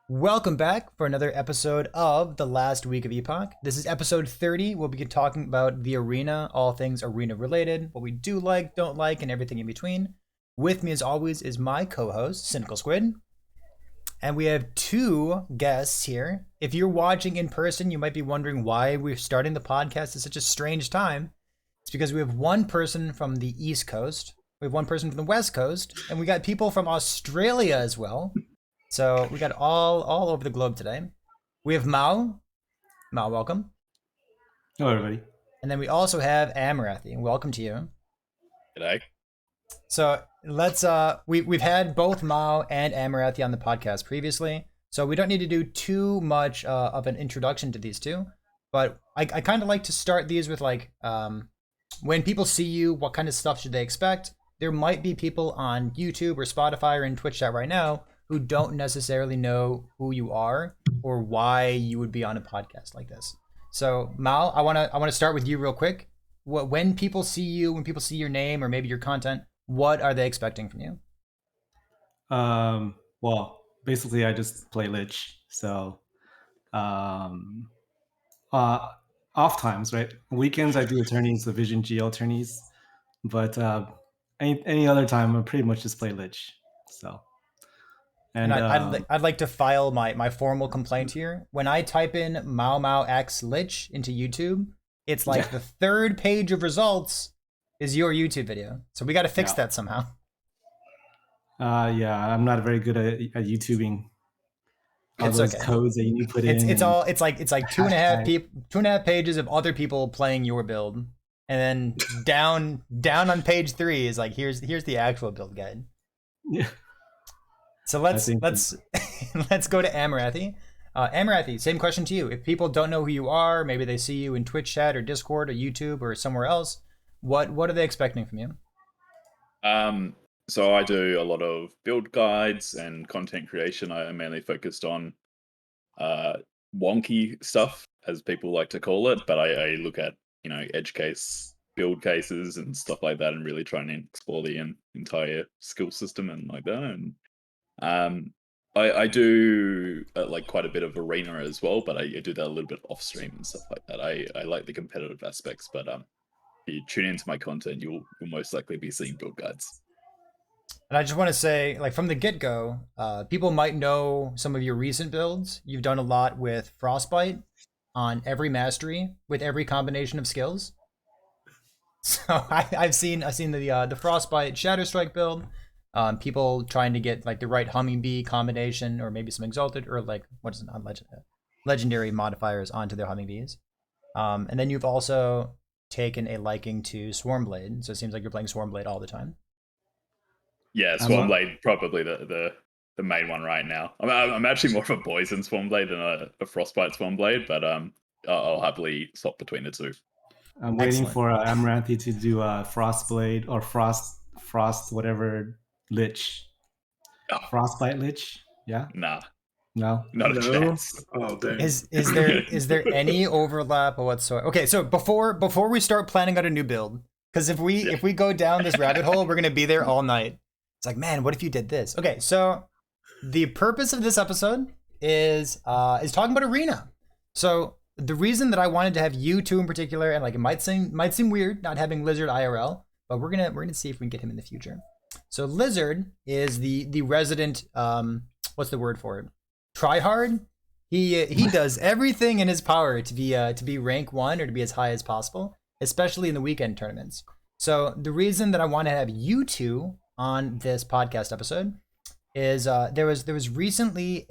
Welcome back for another episode of the last week of Epoch. This is episode 30. We'll be talking about the arena, all things arena related, what we do like, don't like, and everything in between. With me, as always, is my co-host, Cynical Squid. And we have two guests here. If you're watching in person, you might be wondering why we're starting the podcast at such a strange time. It's because we have one person from the East Coast, we have one person from the West Coast, and we got people from Australia as well. So we got all over the globe today. We have Mao. Mao, welcome. Hello, everybody. And then we also have Amarathy. Welcome to you. G'day. So let's we've had both Mao and Amarathy on the podcast previously, so we don't need to do too much of an introduction to these two. But I kind of like to start these with like when people see you, what kind of stuff should they expect? There might be people on YouTube or Spotify or in Twitch chat right now who don't necessarily know who you are or why you would be on a podcast like this. So Mao, I wanna start with you real quick. When people see you, when people see your name or maybe your content, what are they expecting from you? Well, basically, I just play Lich. So, off times, right? Weekends, I do attorneys, the Vision GL attorneys. But any other time, I pretty much just play Lich. So. And I'd like to file my formal complaint here. When I type in Mao Mao X Lich into YouTube, it's like the third page of results is your YouTube video. So we got to fix that somehow. Yeah, I'm not very good at YouTubing. All it's those okay. codes that you need to put in. It's like two and a half pages of other people playing your build, and then down on page 3 is like here's the actual build guide. Yeah. So let's let's go to Amarathy. Amarathy, same question to you. If people don't know who you are, maybe they see you in Twitch chat or Discord or YouTube or somewhere else, what are they expecting from you? So I do a lot of build guides and content creation. I am mainly focused on wonky stuff, as people like to call it, but I look at, edge case build cases and stuff like that and really try and explore the entire skill system and like that. And I do like quite a bit of arena as well, but I do that a little bit off stream and stuff like that. I like the competitive aspects, but if you tune into my content, you'll most likely be seeing build guides. And I just want to say, like from the get-go, people might know some of your recent builds. You've done a lot with Frostbite on every mastery with every combination of skills. So I've seen the Frostbite Shadow Strike build. People trying to get like the right Humming Bee combination, or maybe some exalted, or like what is it, not legendary modifiers onto their Humming Bees. And then you've also taken a liking to Swarmblade, so it seems like you're playing Swarmblade all the time. Yeah, Swarmblade probably the main one right now. I'm actually more of a Poison Swarmblade than a Frostbite Swarmblade, but I'll happily swap between the two. I'm waiting for Amaranthi to do a Frostblade or Frost whatever Lich. Oh. Frostbite Lich? Yeah? Nah. No? Not a chance. Oh, dang. Is there any overlap whatsoever? Okay, so before we start planning out a new build, because if we go down this rabbit hole, we're gonna be there all night. It's like, man, what if you did this? Okay, so the purpose of this episode is talking about arena. So the reason that I wanted to have you two in particular, and like it might seem weird not having Lizard IRL, but we're gonna see if we can get him in the future. So Lizard is the resident what's the word for it? Tryhard. He does everything in his power to be rank 1 or to be as high as possible, especially in the weekend tournaments. So the reason that I want to have you two on this podcast episode is there was recently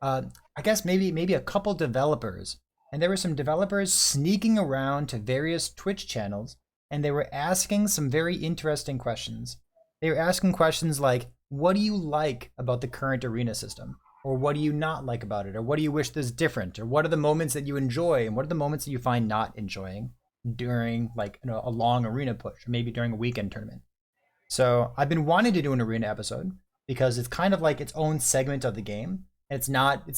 I guess maybe a couple developers, and there were some developers sneaking around to various Twitch channels, and they were asking some very interesting questions. They were asking questions like, what do you like about the current arena system? Or what do you not like about it? Or what do you wish is different? Or what are the moments that you enjoy? And what are the moments that you find not enjoying during like a long arena push, or maybe during a weekend tournament? So I've been wanting to do an arena episode because it's kind of like its own segment of the game. And it's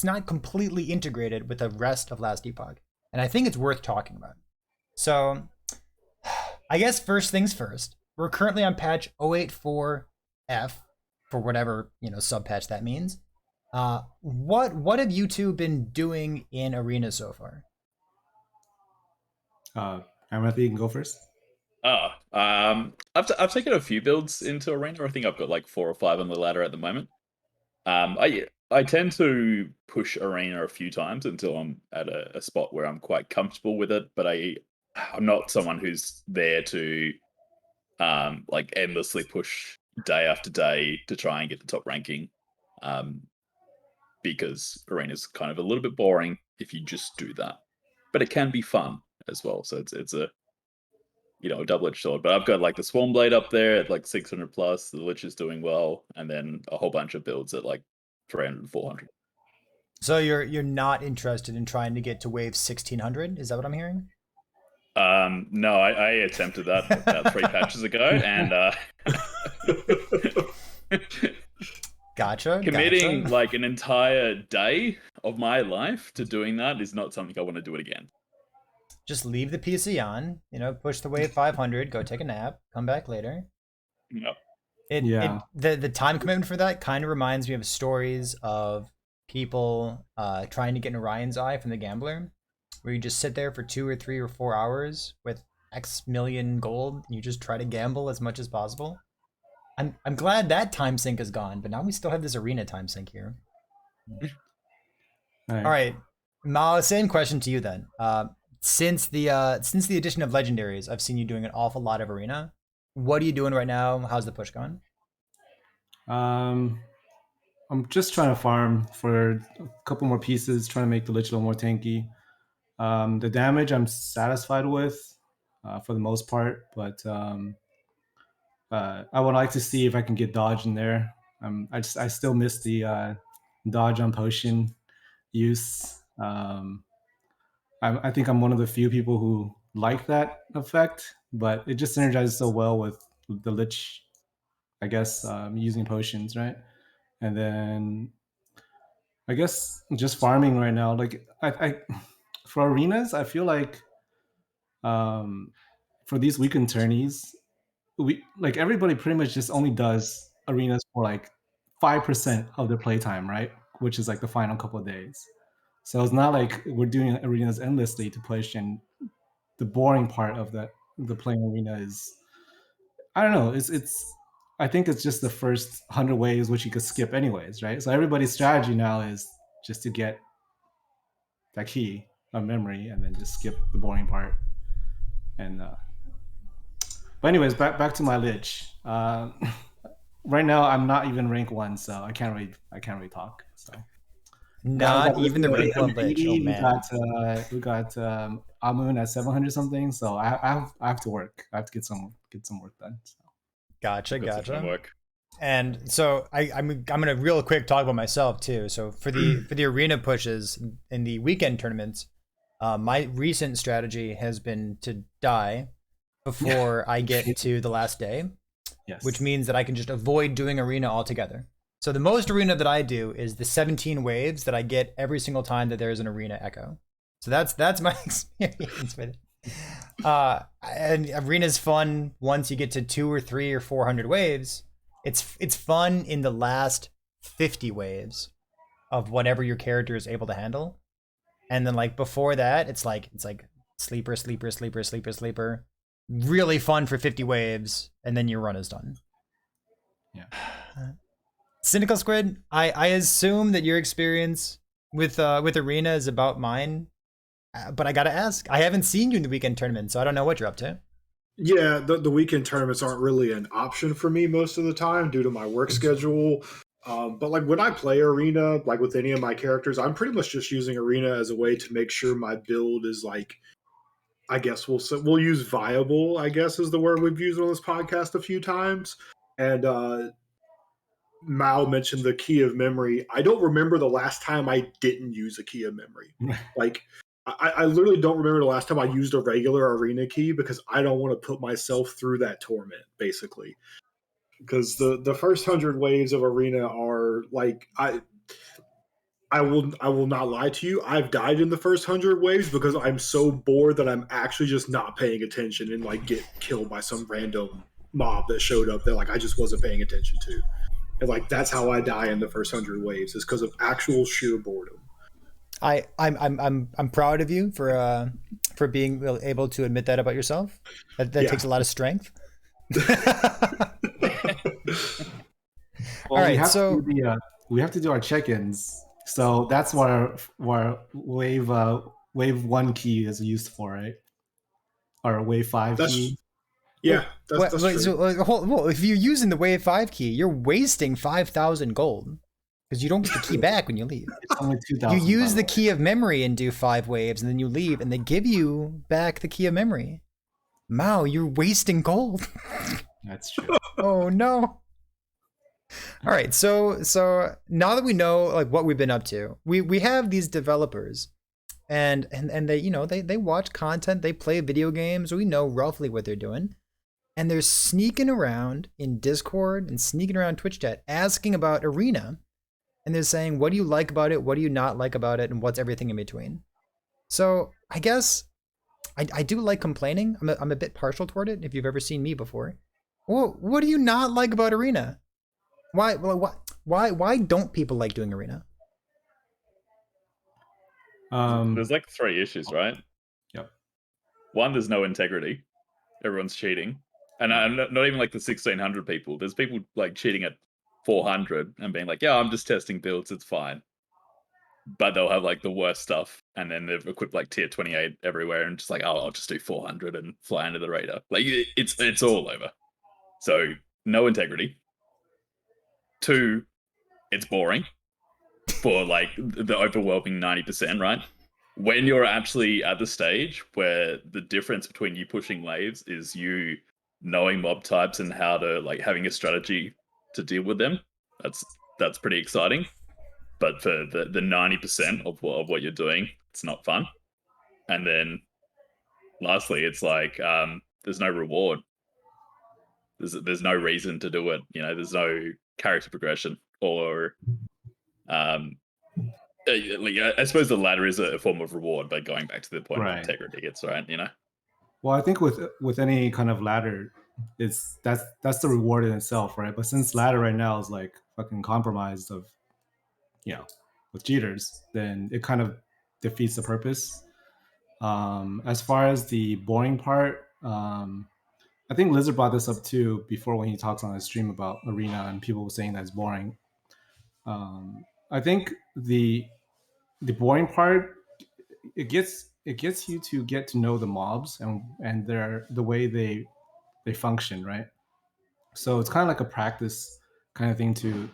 not completely integrated with the rest of Last Epoch. And I think it's worth talking about. So I guess first things first, we're currently on patch 084F for whatever, sub patch that means. What have you two been doing in Arena so far? Amarathy, you can go first. I've taken a few builds into Arena. I think I've got like 4 or 5 on the ladder at the moment. I tend to push Arena a few times until I'm at a spot where I'm quite comfortable with it, but I'm not someone who's there to like endlessly push day after day to try and get the top ranking. Because Arena's kind of a little bit boring if you just do that. But it can be fun as well. So it's a a double-edged sword. But I've got like the Swarmblade up there at like 600 plus, the Lich is doing well, and then a whole bunch of builds at like 300, 400. So you're not interested in trying to get to wave 1600? Is that what I'm hearing? No, I attempted that about 3 patches ago, and committing like an entire day of my life to doing that is not something I want to do it again. Just leave the PC on, push the wave 500, go take a nap, come back later. Yep. The time commitment for that kind of reminds me of stories of people trying to get an Orion's Eye from the Gambler, where you just sit there for 2 or 3 or 4 hours with X million gold, and you just try to gamble as much as possible. I'm glad that time sink is gone, but now we still have this Arena time sink here. All right, Mao, same question to you then. Since the addition of legendaries, I've seen you doing an awful lot of Arena. What are you doing right now? How's the push going? I'm just trying to farm for a couple more pieces, trying to make the Lich a little more tanky. The damage I'm satisfied with for the most part, but I would like to see if I can get dodge in there. I still miss the dodge on potion use. I think I'm one of the few people who like that effect, but it just synergizes so well with the Lich, I guess, using potions, right? And then I guess just farming right now. Like I for arenas, I feel like for these weekend tourneys, everybody pretty much just only does arenas for like 5% of their playtime, right? Which is like the final couple of days. So it's not like we're doing arenas endlessly to push, and the boring part of the playing arena is, I don't know, it's I think it's just the first 100 waves which you could skip anyways, right? So everybody's strategy now is just to get that key of memory and then just skip the boring part. And but anyways, back to my Lich. Right now I'm not even rank 1, so I can't really talk. So not even the rank 1 Lich. Oh man. We got Amun at 700 something, so I have to work. I have to get some work done. So. Gotcha. And so I'm gonna real quick talk about myself too. So for the arena pushes in the weekend tournaments, my recent strategy has been to die before I get to the last day, which means that I can just avoid doing arena altogether. So the most arena that I do is the 17 waves that I get every single time that there's an arena echo. So that's my experience with it. And arena's fun once you get to 2 or 3 or 400 waves. It's fun in the last 50 waves of whatever your character is able to handle. And then like before that, it's like sleeper. Really fun for 50 waves, and then your run is done. Yeah. Cynical Squid, I assume that your experience with Arena is about mine, but I gotta ask. I haven't seen you in the weekend tournament, so I don't know what you're up to. Yeah, the weekend tournaments aren't really an option for me most of the time due to my work schedule. But like when I play Arena, like with any of my characters, I'm pretty much just using Arena as a way to make sure my build is like, I guess we'll use viable, I guess is the word we've used on this podcast a few times. And Mao mentioned the key of memory. I don't remember the last time I didn't use a key of memory. Like I literally don't remember the last time I used a regular arena key because I don't want to put myself through that torment, basically. Because the first 100 waves of arena are like I will not lie to you. I've died in the first 100 waves because I'm so bored that I'm actually just not paying attention and like get killed by some random mob that showed up that like I just wasn't paying attention to. And like that's how I die in the first 100 waves is because of actual sheer boredom. I'm proud of you for being able to admit that about yourself. That Yeah. takes a lot of strength. Well, All right, we have so to do we have to do our check-ins. So that's what our wave 1 key is used for, right? Or wave 5 That's key. yeah, that's wait, true. so well, if you're using the wave 5 key, you're wasting 5,000 gold because you don't get the key back when you leave. It's only You 2,000. use the key of memory and do 5 waves, and then you leave, and they give you back the key of memory. Mao, you're wasting gold. That's true. Oh no. All right, so now that we know like what we've been up to, we have these developers, and they they watch content, they play video games. We know roughly what they're doing, and they're sneaking around in Discord and sneaking around Twitch chat asking about Arena, and they're saying what do you like about it, what do you not like about it, and what's everything in between. So I guess I do like complaining. I'm a bit partial toward it. If you've ever seen me before, well, what do you not like about Arena? Why don't people like doing Arena? There's like 3 issues, right? Yep. 1, there's no integrity. Everyone's cheating. And not even like the 1,600 people. There's people like cheating at 400 and being like, yeah, I'm just testing builds, it's fine. But they'll have like the worst stuff, and then they've equipped like tier 28 everywhere and just like, oh, I'll just do 400 and fly under the radar. Like it's all over. So no integrity. 2, it's boring for like the overwhelming 90%, right? When you're actually at the stage where the difference between you pushing waves is you knowing mob types and how to like having a strategy to deal with them, that's pretty exciting. But for the 90% of what you're doing, it's not fun. And then lastly, it's like there's no reward. There's no reason to do it. There's no character progression or I suppose the latter is a form of reward, but going back to the point of integrity, it's right. Well, I think with any kind of ladder, that's the reward in itself, right? But since ladder right now is like fucking compromised of, with cheaters, then it kind of defeats the purpose. As far as the boring part, I think Lizard brought this up too before when he talks on his stream about Arena and people were saying that it's boring. I think the boring part, it gets you to get to know the mobs and the way they function, right? So it's kind of like a practice kind of thing to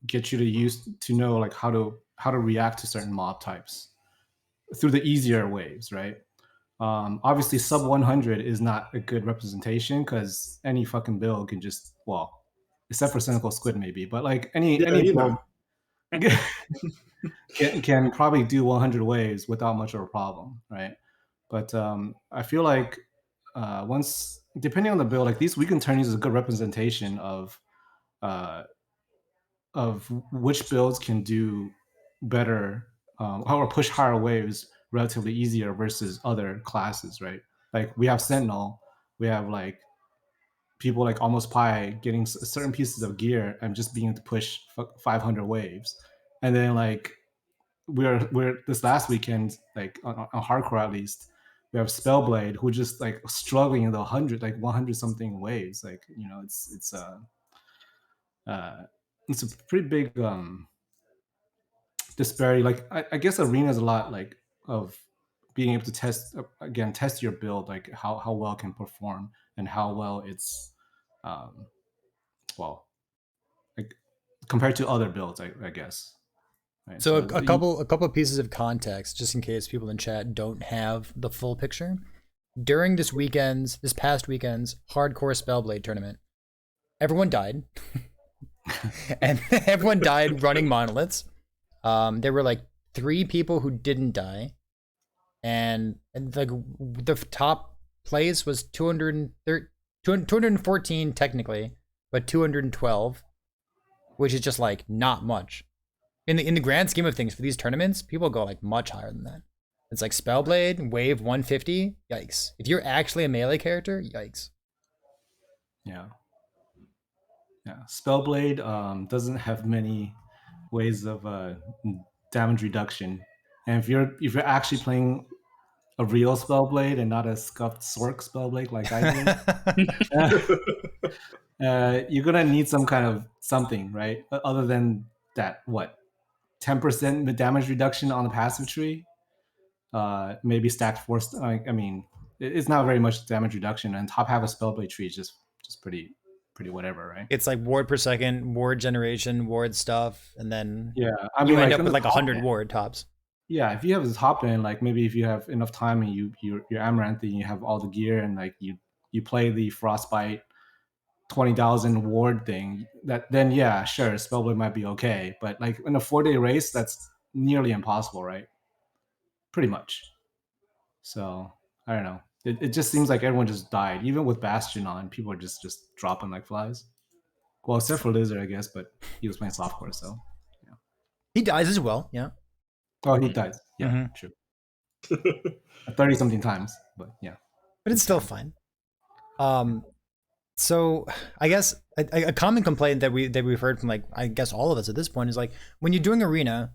get you to know like how to react to certain mob types through the easier waves, right? Obviously sub 100 is not a good representation because any fucking build can just, well, except for Cynical Squid maybe, but like any build can probably do 100 waves without much of a problem, right? But I feel like once, depending on the build, like these weekend tourneys is a good representation of which builds can do better or push higher waves relatively easier versus other classes, right? Like we have Sentinel, we have like people like Almost Pi getting certain pieces of gear and just being able to push 500 waves, and then like we're this last weekend, like on hardcore at least, we have Spellblade who just like struggling in the 100 something waves. Like it's a pretty big disparity. Like I guess Arena is a lot like of being able to test your build, like how well it can perform and how well it's well, like compared to other builds, I guess. Right? So a couple pieces of context, just in case people in chat don't have the full picture. During this past weekend's hardcore Spellblade tournament, everyone died. And everyone died running monoliths. There were like 3 people who didn't die. And like the top place was 214 technically, but 212, which is just like not much. In the grand scheme of things for these tournaments, people go like much higher than that. It's like Spellblade, wave 150, yikes. If you're actually a melee character, yikes. Yeah. Yeah, Spellblade doesn't have many ways of damage reduction, and if you're actually playing a real Spellblade and not a scuffed Sork Spellblade like I did, you're gonna need some kind of something, right? Other than that, what 10% damage reduction on the passive tree, maybe stacked force. I mean, it's not very much damage reduction, and top half of Spellblade tree is just pretty whatever, right? It's like ward per second, ward generation, ward stuff, and then Yeah, I you mean, end like up with like top 100 end, ward tops. yeah, if you have the top end, like maybe if you have enough time and you're Amaranth and you have all the gear and like you play the Frostbite 20,000 ward thing, that then yeah, sure, Spellblade might be okay, but like in a 4-day race, that's nearly impossible, right? Pretty much. So I don't know. It just seems like everyone just died. Even with Bastion on, people are just dropping like flies. Well, except for Lizard, I guess, but he was playing softcore, so yeah. He dies as well, yeah. Oh, he died. Yeah, true. 30 something times, but yeah. But it's still fine. So I guess a common complaint that we've heard from like I guess all of us at this point is like when you're doing arena,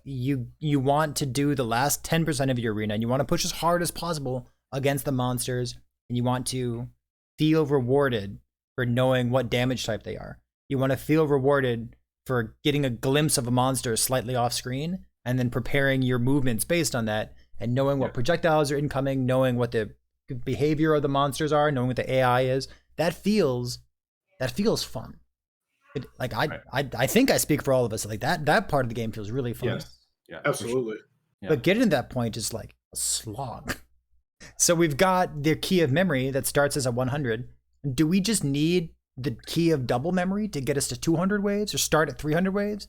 you want to do the last 10% of your arena and you want to push as hard as possible against the monsters and you want to feel rewarded for knowing what damage type they are. You want to feel rewarded for getting a glimpse of a monster slightly off screen and then preparing your movements based on that and knowing what projectiles are incoming, knowing what the behavior of the monsters are, knowing what the AI is. That feels fun. Like I think I speak for all of us. Like that part of the game feels really fun. Yes. Yeah, Absolutely. Sure. Yeah. But getting to that point is like a slog. So we've got the key of memory that starts as a 100. Do we just need the key of double memory to get us to 200 waves or start at 300 waves?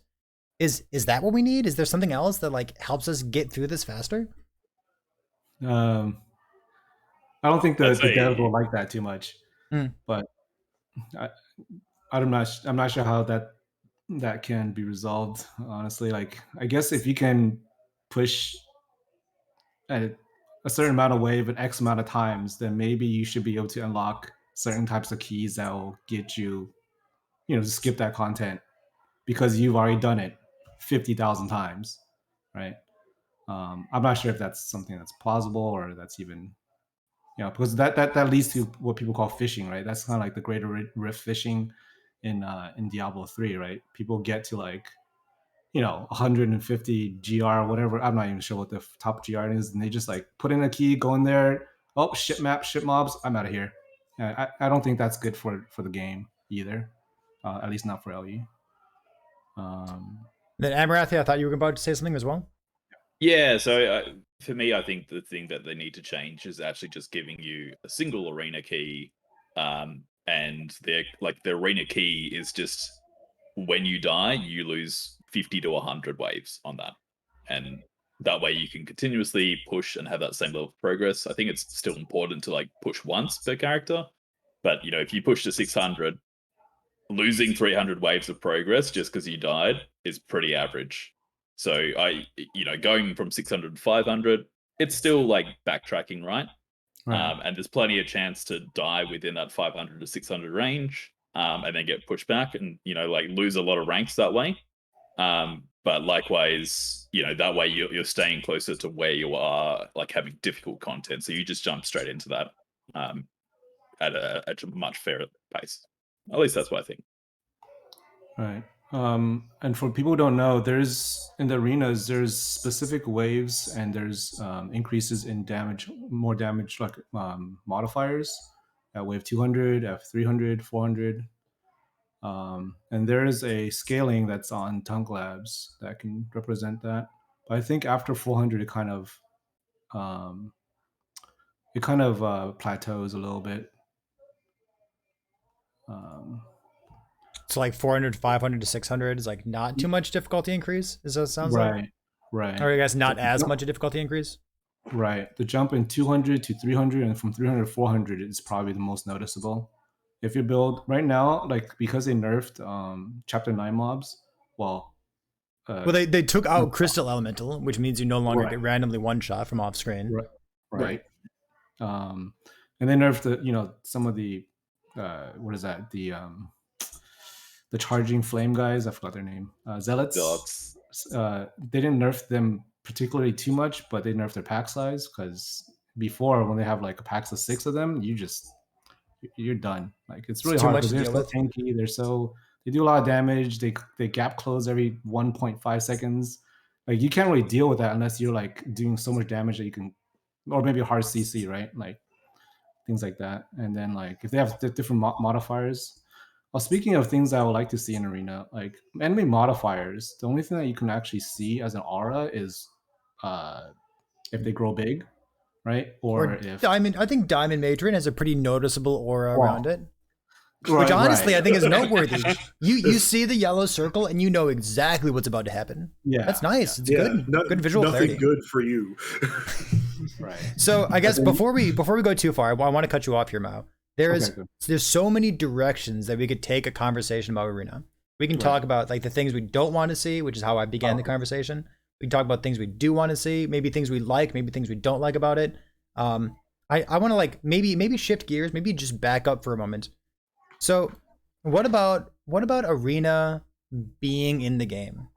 Is that what we need? Is there something else that like helps us get through this faster? I don't think the devs will like that too much, but I'm not sure how that can be resolved. Honestly, like I guess if you can push a certain amount of wave at X amount of times, then maybe you should be able to unlock certain types of keys that will get you, to skip that content because you've already done it 50,000 times, right? I'm not sure if that's something that's plausible or that's even, because that leads to what people call fishing, right? That's kind of like the greater rift fishing in Diablo 3, right? People get to like 150 GR or whatever. I'm not even sure what the top GR is, and they just like put in a key, go in there. Oh, ship map, ship mobs. I'm out of here. I don't think that's good for the game either. At least not for LE. Then Amarathy, I thought you were about to say something as well. Yeah, so for me, I think the thing that they need to change is actually just giving you a single arena key, and the arena key is just when you die, you lose 50 to 100 waves on that, and that way you can continuously push and have that same level of progress. I think it's still important to like push once per character, but if you push to 600, losing 300 waves of progress just because you died is pretty average. So going from 600 to 500, it's still like backtracking, right? And there's plenty of chance to die within that 500 to 600 range, and then get pushed back and lose a lot of ranks that way. But likewise, that way you're staying closer to where you are, like having difficult content. So you just jump straight into that at a much fairer pace. At least that's what I think. Right. And for people who don't know, in the arenas, there's specific waves and there's increases in damage, more damage, like modifiers at wave 200, at 300, 400. And there is a scaling that's on Tunk Labs that can represent that. But I think after 400, it kind of plateaus a little bit. So like 400, 500 to 600 is like not too much difficulty increase. Is that sounds like? Right. Or I guess not as much a difficulty increase. Right. The jump in 200 to 300 and from 300 to 400 is probably the most noticeable. If you build right now, like because they nerfed chapter 9 mobs, they took out Crystal Elemental, which means you no longer get randomly one shot from off screen. Right. And they nerfed some of the what is that? The the charging flame guys. I forgot their name. Zealots. Dots. They didn't nerf them particularly too much, but they nerfed their pack size because before, when they have like a packs of 6 of them, you're done. Like it's really too hard much because to they're deal so with. tanky. They do a lot of damage. They gap close every 1.5 seconds. Like you can't really deal with that unless you're like doing so much damage that you can, or maybe a hard CC, right? Like things like that. And then like if they have different modifiers. Well, speaking of things I would like to see in Arena, like enemy modifiers, the only thing that you can actually see as an aura is if they grow big, right? Or if Diamond. I think Diamond Matron has a pretty noticeable aura around it. right, Which honestly right. I think is noteworthy. You see the yellow circle and you know exactly what's about to happen. Yeah, That's nice. It's Yeah, good visual nothing clarity. good for you. right. So I guess before we go too far, I want to cut you off here, Mao. There's so many directions that we could take a conversation about Arena. We can talk about like the things we don't want to see, which is how I began the conversation. We can talk about things we do want to see, maybe things we like, maybe things we don't like about it. I want to like maybe shift gears, maybe just back up for a moment. So what about Arena being in the game?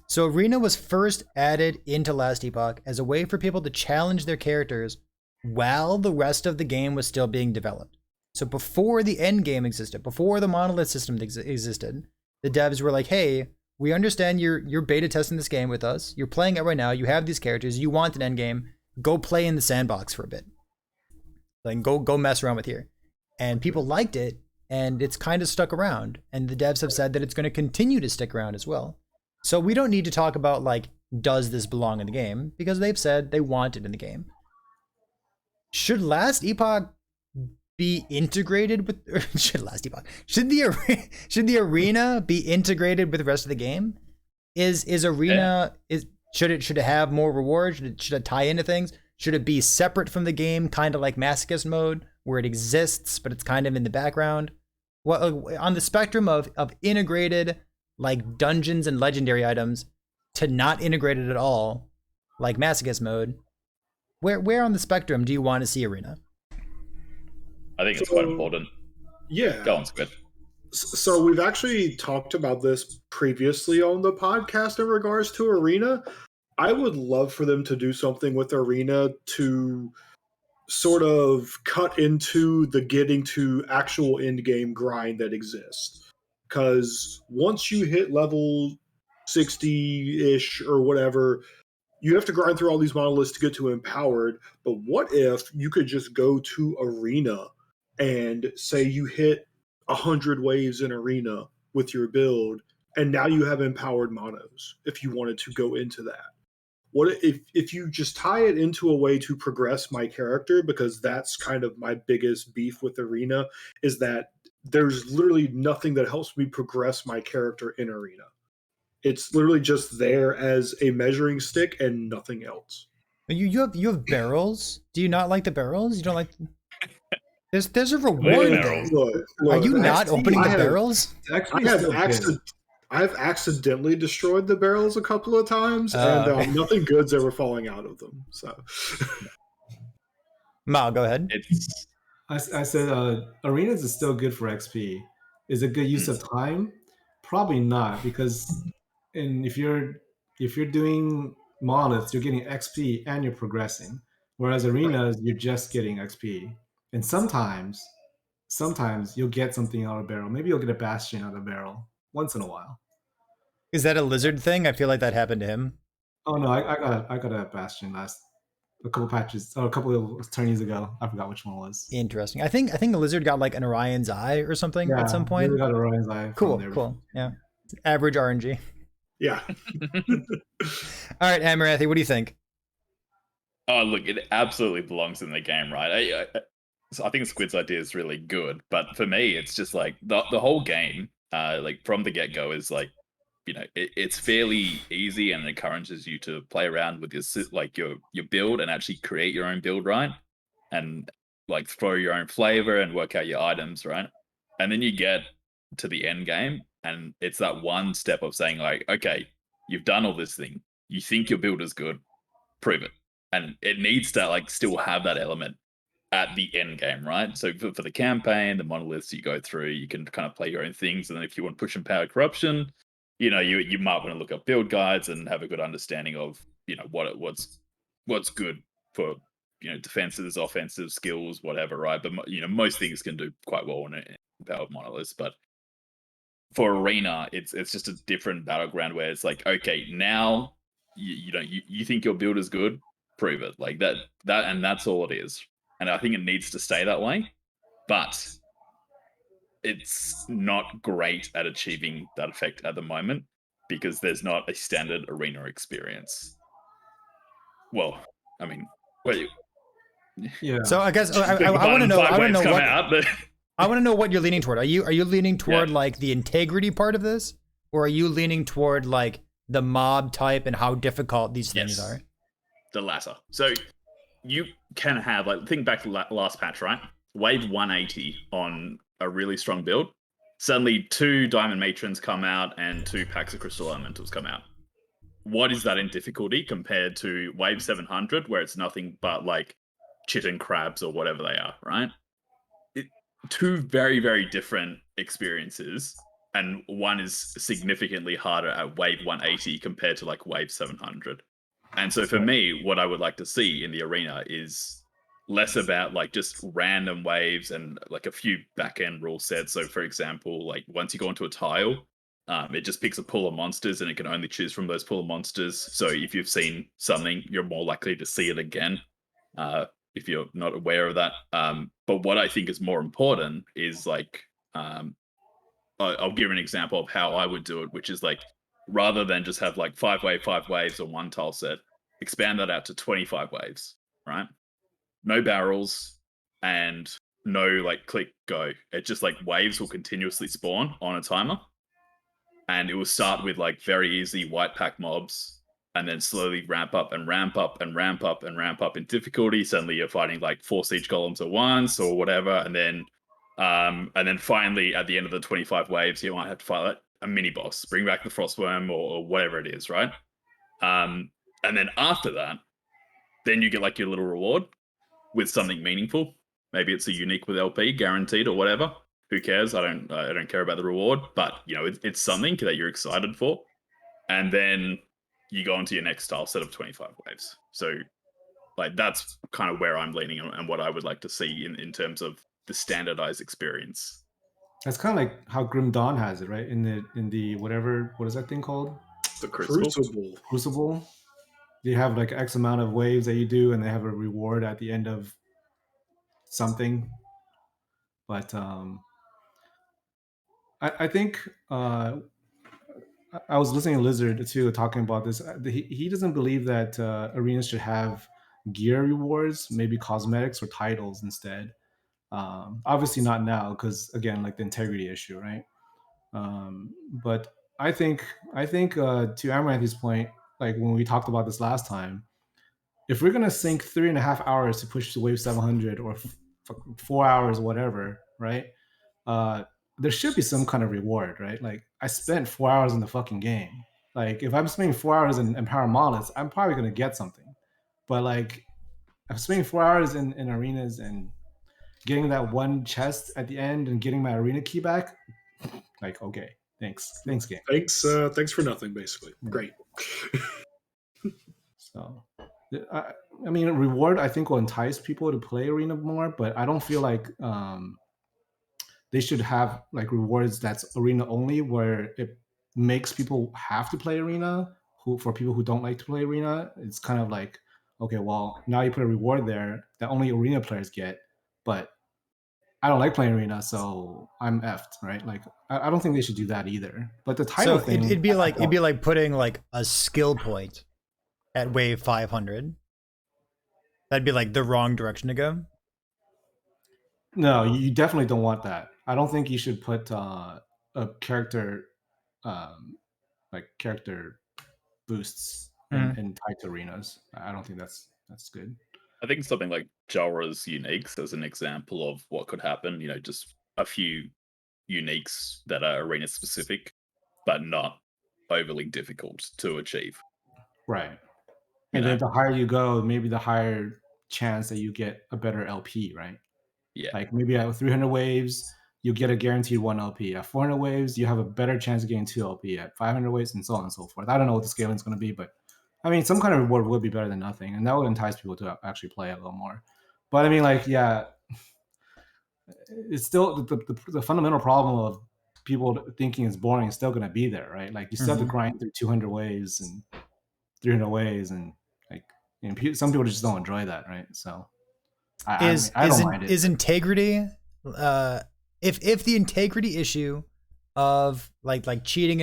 So Arena was first added into Last Epoch as a way for people to challenge their characters while the rest of the game was still being developed. So before the end game existed, before the monolith system existed, the devs were like, hey, we understand you're beta testing this game with us. You're playing it right now. You have these characters. You want an end game. Go play in the sandbox for a bit. Like go mess around with here. And people liked it, and it's kind of stuck around. And the devs have said that it's going to continue to stick around as well. So we don't need to talk about like, does this belong in the game? Because they've said they want it in the game. Should Last Epoch be integrated with should the arena be integrated with the rest of the game? Is arena should it have more rewards? Should it tie into things? Should it be separate from the game, kind of like Masochist mode, where it exists but it's kind of in the background? Well, on the spectrum of integrated like dungeons and legendary items to not integrated at all, like Masochist mode, where on the spectrum do you want to see Arena? I think it's quite important. Yeah. Go on, Squid. So we've actually talked about this previously on the podcast in regards to Arena. I would love for them to do something with Arena to sort of cut into the getting to actual end game grind that exists. Because once you hit level 60-ish or whatever, you have to grind through all these monoliths to get to empowered. But what if you could just go to Arena and say you hit 100 waves in Arena with your build, and now you have empowered monos if you wanted to go into that? What if you just tie it into a way to progress my character? Because that's kind of my biggest beef with Arena, is that there's literally nothing that helps me progress my character in Arena. It's literally just there as a measuring stick and nothing else. You have barrels. Do you not like the barrels? You don't like? There's a reward there. Look, Are you not opening the have- barrels? I have accidentally destroyed the barrels a couple of times, and okay. nothing good's ever falling out of them. So, Mao, go ahead. I said arenas is still good for XP. Is it good use of time? Probably not, because if you're doing monoliths, you're getting XP and you're progressing. Whereas arenas, you're just getting XP. And sometimes you'll get something out of a barrel. Maybe you'll get a bastion out of a barrel once in a while. Is that a lizard thing? I feel like that happened to him. Oh no, I got a bastion a couple of tourneys ago. I forgot which one it was. Interesting. I think the lizard got like an Orion's Eye or something at some point. Yeah, got an Orion's Eye. Cool. Yeah. Average RNG. yeah. All right, Amarathy, what do you think? Oh, look, it absolutely belongs in the game, right? I think Squid's idea is really good, but for me, it's just like the whole game, like from the get go, is like, you know, it's fairly easy and encourages you to play around with your build and actually create your own build, right? And like throw your own flavor and work out your items, right? And then you get to the end game, and it's that one step of saying like, okay, you've done all this thing, you think your build is good, prove it. And it needs to like still have that element. at the end game, right? So for the campaign, the monoliths you go through, you can kind of play your own things, and then if you want to push and power corruption, you might want to look up build guides and have a good understanding of what's good for defenses, offensive skills, whatever, right? But most things can do quite well in powered monoliths, but for arena, it's just a different battleground where it's like, okay, now you think your build is good, prove it, like that, and that's all it is. And I think it needs to stay that way, but it's not great at achieving that effect at the moment because there's not a standard arena experience. Well, I mean, Yeah. So I guess I want to know. I want to know what. I want to know what you're leaning toward. Are you leaning toward like the integrity part of this, or are you leaning toward like the mob type and how difficult these things are? The latter. So you can have, like, think back to last patch, right? Wave 180 on a really strong build. Suddenly 2 Diamond Matrons come out and 2 packs of Crystal Elementals come out. What is that in difficulty compared to Wave 700, where it's nothing but like chitin crabs or whatever they are, right? 2 very, very different experiences, and one is significantly harder at Wave 180 compared to like Wave 700. And so for me, what I would like to see in the arena is less about like just random waves and like a few back-end rule sets. So for example, like once you go into a tile, it just picks a pool of monsters and it can only choose from those pool of monsters. So if you've seen something, you're more likely to see it again if you're not aware of that. But what I think is more important is like, I'll give an example of how I would do it, which is like, rather than just have like 5 waves or 1 tile set, expand that out to 25 waves, right? No barrels and no like click go. It just like waves will continuously spawn on a timer. And it will start with like very easy white pack mobs and then slowly ramp up and ramp up and ramp up and ramp up in difficulty. Suddenly you're fighting like 4 siege golems at once or whatever. And then finally at the end of the 25 waves, you might have to fight like a mini boss, bring back the frostworm or whatever it is, right? And then after that, then you get like your little reward with something meaningful. Maybe it's a unique with LP, guaranteed or whatever. Who cares? I don't care about the reward, but it's something that you're excited for. And then you go into your next style set of 25 waves. So like that's kind of where I'm leaning and what I would like to see in terms of the standardized experience. That's kind of like how Grim Dawn has it, right? In the whatever, what is that thing called? The Crucible. Crucible. You have like X amount of waves that you do, and they have a reward at the end of something. But I think I was listening to Lizard too talking about this. He doesn't believe that arenas should have gear rewards, maybe cosmetics or titles instead. Obviously not now, because again, like the integrity issue, right? But I think to Amarathy's point, like when we talked about this last time, if we're gonna sink 3.5 hours to push to wave 700 or 4 hours, whatever, right? There should be some kind of reward, right? Like I spent 4 hours in the fucking game. Like if I'm spending 4 hours in Power Monoliths, I'm probably gonna get something. But like I'm spending 4 hours in arenas and getting that one chest at the end and getting my arena key back, like okay, thanks game. Thanks for nothing, basically. Yeah. Great. So I mean, reward I think will entice people to play arena more, but I don't feel like they should have like rewards that's arena only, where it makes people have to play arena. For people who don't like to play arena, it's kind of like, okay, well, now you put a reward there that only arena players get, but I don't like playing arena, so I'm effed, right? Like I don't think they should do that either. But the title thing, it'd be like putting like a skill point at wave 500. That'd be like the wrong direction to go. No, you definitely don't want that. I don't think you should put a character, like character boosts in tied to arenas. I don't think that's good. I think something like Jorah's uniques as an example of what could happen. Just a few uniques that are arena specific, but not overly difficult to achieve. Right. And then the higher you go, maybe the higher chance that you get a better LP, right? Yeah. Like maybe at 300 waves, you get a guaranteed 1 LP. At 400 waves, you have a better chance of getting 2 LP. At 500 waves, and so on and so forth. I don't know what the scaling is going to be, but I mean, some kind of reward would be better than nothing, and that would entice people to actually play a little more. But I mean, like, yeah, it's still the fundamental problem of people thinking it's boring is still going to be there, right? Like, you still have to grind through 200 waves and 300 waves, and like, you know, some people just don't enjoy that, right? So I don't mind it. Is integrity, if the integrity issue of like cheating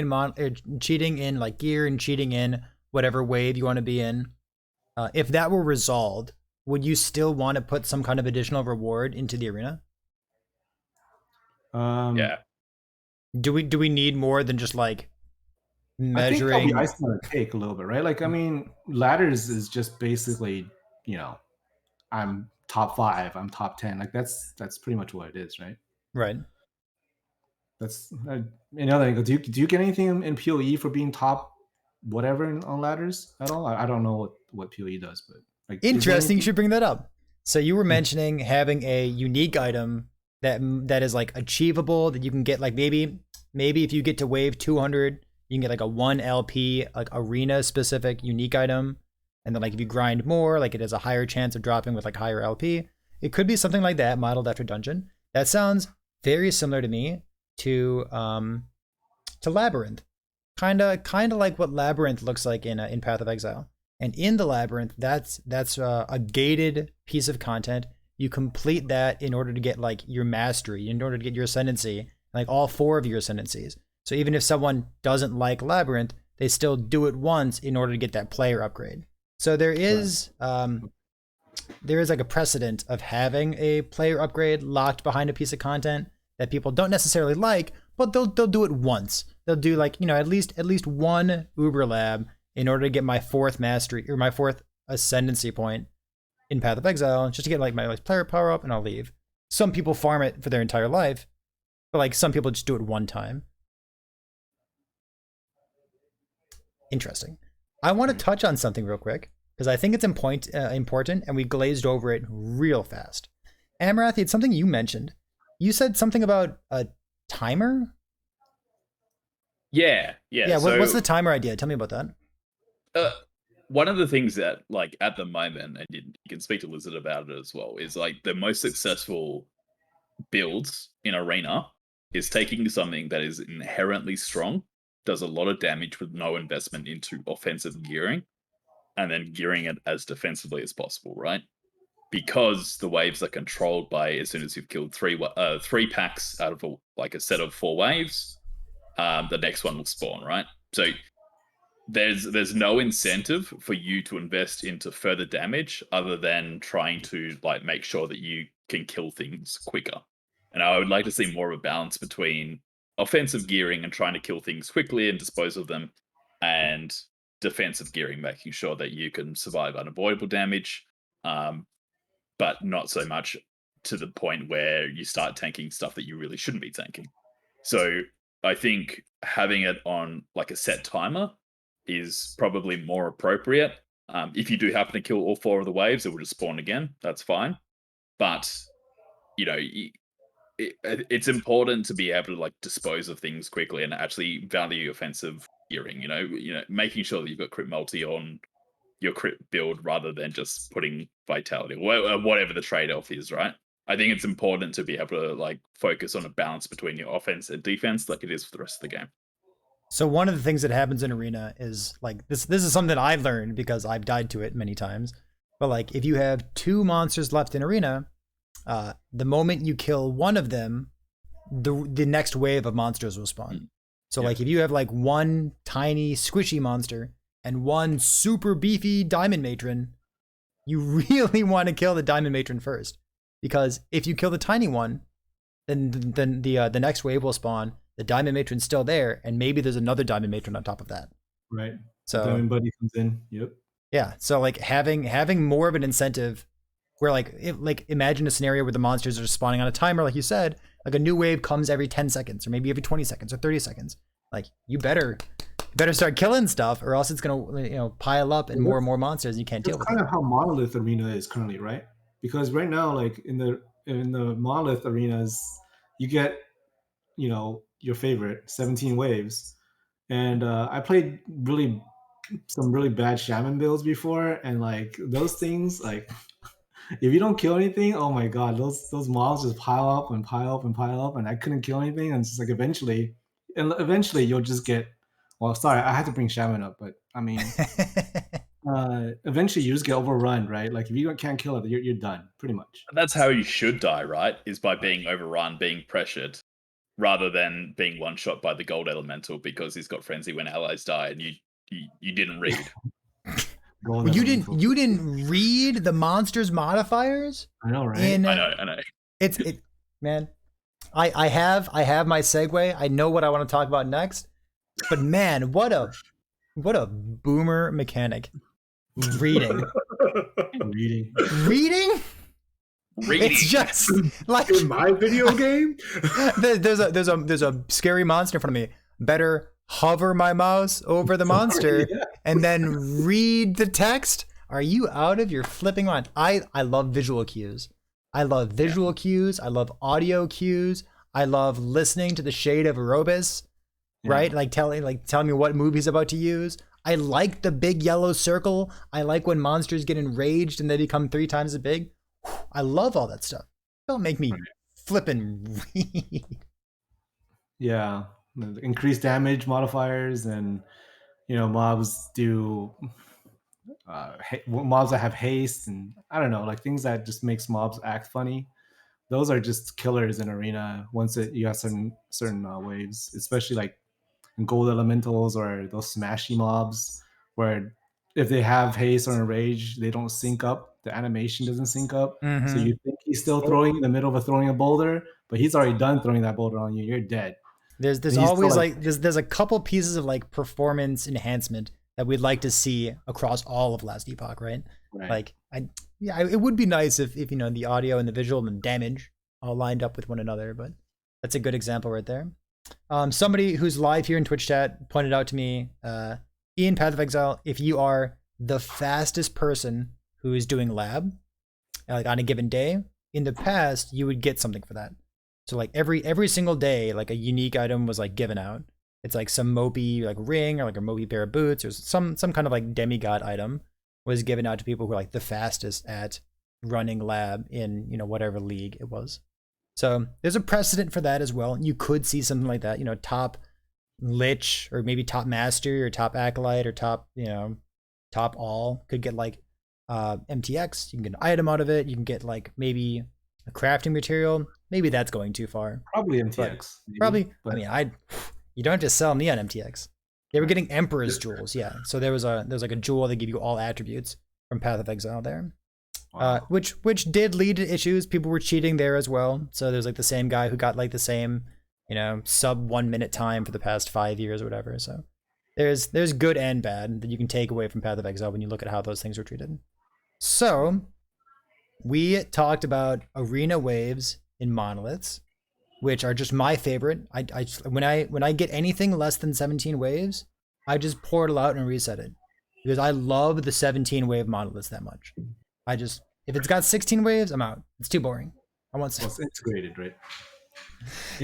cheating in like gear and cheating in whatever wave you want to be in, if that were resolved, would you still want to put some kind of additional reward into the arena? Yeah. Do we need more than just like measuring? I think that'll be icing on the cake a little bit, right? Like, I mean, ladders is just basically, you know, I'm top 5, I'm top 10. Like, that's pretty much what it is, right? Right. That's another thing. Do you get anything in PoE for being top whatever on ladders at all? I don't know what PoE does, but like, interesting. You should bring that up. So you were mentioning having a unique item that is like achievable, that you can get, like maybe if you get to wave 200, you can get like a 1 LP like arena specific unique item, and then like if you grind more, like it has a higher chance of dropping with like higher LP. It could be something like that modeled after dungeon. That sounds very similar to me to Labyrinth, kind of like what Labyrinth looks like in Path of Exile. And in the Labyrinth, that's a gated piece of content. You complete that in order to get like your mastery, in order to get your ascendancy, like all 4 of your ascendancies. So even if someone doesn't like Labyrinth, they still do it once in order to get that player upgrade. So there is like a precedent of having a player upgrade locked behind a piece of content that people don't necessarily like, but they'll do it once. They'll do like, you know, at least 1 Uber Lab in order to get my 4th mastery or my 4th ascendancy point in Path of Exile, just to get like my player power up, and I'll leave. Some people farm it for their entire life, but like some people just do it one time. Interesting. I want to touch on something real quick because I think it's important, and we glazed over it real fast. Amarathy, it's something you mentioned. You said something about a timer? Yeah. What's the timer idea? Tell me about that. One of the things that, like, at the moment, and you can speak to Lizard about it as well, is like the most successful builds in Arena is taking something that is inherently strong, does a lot of damage with no investment into offensive gearing, and then gearing it as defensively as possible, right? Because the waves are controlled by, as soon as you've killed 3 packs out of a set of 4 waves, the next one will spawn, right? So there's no incentive for you to invest into further damage other than trying to like make sure that you can kill things quicker. And I would like to see more of a balance between offensive gearing and trying to kill things quickly and dispose of them, and defensive gearing, making sure that you can survive unavoidable damage, but not so much to the point where you start tanking stuff that you really shouldn't be tanking. So I think having it on like a set timer is probably more appropriate. If you do happen to kill all 4 of the waves, it will just spawn again. That's fine. But, you know, it's important to be able to like dispose of things quickly and actually value offensive gearing. You know, making sure that you've got crit multi on your crit build rather than just putting vitality or whatever the trade-off is, right? I think it's important to be able to like focus on a balance between your offense and defense like it is for the rest of the game. So one of the things that happens in Arena is like this is something that I learned because I've died to it many times. But like if you have 2 monsters left in Arena, the moment you kill one of them, the next wave of monsters will spawn. So like if you have like 1 tiny squishy monster and 1 super beefy diamond matron, you really want to kill the diamond matron first, because if you kill the tiny one, then the next wave will spawn. The diamond matron's still there, and maybe there's another diamond matron on top of that. Right. So diamond buddy comes in. Yep. Yeah. So like having more of an incentive, where like imagine a scenario where the monsters are spawning on a timer, like you said, like a new wave comes every 10 seconds, or maybe every 20 seconds or 30 seconds. Like you better better start killing stuff, or else it's gonna pile up and more and more monsters. And you can't deal That's with kind it. of how Monolith Arena is currently, right? Because right now, like in the Monolith arenas, you get your favorite 17 waves, and I played some really bad shaman builds before, and like those things, like if you don't kill anything, oh my god, those mobs just pile up and pile up and pile up, and I couldn't kill anything, and it's just like eventually you'll just get. Well, sorry, I had to bring shaman up, but I mean, eventually you just get overrun, right? Like if you can't kill it, you're done, pretty much. That's how you should die, right? Is by being overrun, being pressured, rather than being one shot by the gold elemental because he's got frenzy when allies die, and you didn't read. Well, you didn't read the monsters modifiers? I know, right? I know. Man. I have my segue. I know what I want to talk about next. But man, what a boomer mechanic. Reading. Reading? It's just like in my video game. there's a scary monster in front of me. Better hover my mouse over the monster and then read the text. Are you out of your flipping mind? I love visual cues. I love visual cues. I love audio cues. I love listening to the shade of Aerobus, right? Like telling me what move he's about to use. I like the big yellow circle. I like when monsters get enraged and they become 3 times as big. I love all that stuff. Don't make me flippin' read. Yeah, increased damage modifiers, and mobs do mobs that have haste, and I don't know, like things that just makes mobs act funny. Those are just killers in arena once you have certain waves, especially like in gold elementals or those smashy mobs where if they have haste or enrage, they don't sync up. The animation doesn't sync up. So you think he's still throwing in the middle of throwing a boulder, but he's already done throwing that boulder on you. You're dead. There's always there's a couple pieces of like performance enhancement that we'd like to see across all of Last Epoch, right? Like it would be nice if the audio and the visual and the damage all lined up with one another, but that's a good example right there. Somebody who's live here in Twitch chat pointed out to me, Ian Path of Exile, if you are the fastest person who is doing lab, like on a given day, in the past you would get something for that. So like every single day, like a unique item was like given out. It's like some mopey like ring or like a mopey pair of boots or some kind of like demigod item was given out to people who are like the fastest at running lab in whatever league it was. So there's a precedent for that as well. You could see something like that, top lich or maybe top master or top acolyte or top all could get like MTX. You can get an item out of it. You can get like maybe a crafting material. Maybe that's going too far. Probably MTX. But you don't have to sell me on MTX. They were getting Emperor's jewels, yeah. So there was like a jewel that give you all attributes from Path of Exile there. Wow. Which did lead to issues. People were cheating there as well. So there's like the same guy who got like the same, sub 1 minute time for the past 5 years or whatever. So there's good and bad that you can take away from Path of Exile when you look at how those things were treated. So we talked about arena waves in monoliths, which are just my favorite. When I get anything less than 17 waves, I just portal out and reset it because I love the 17 wave monoliths that much. If it's got 16 waves, I'm out. It's too boring. I want some. It's integrated, right?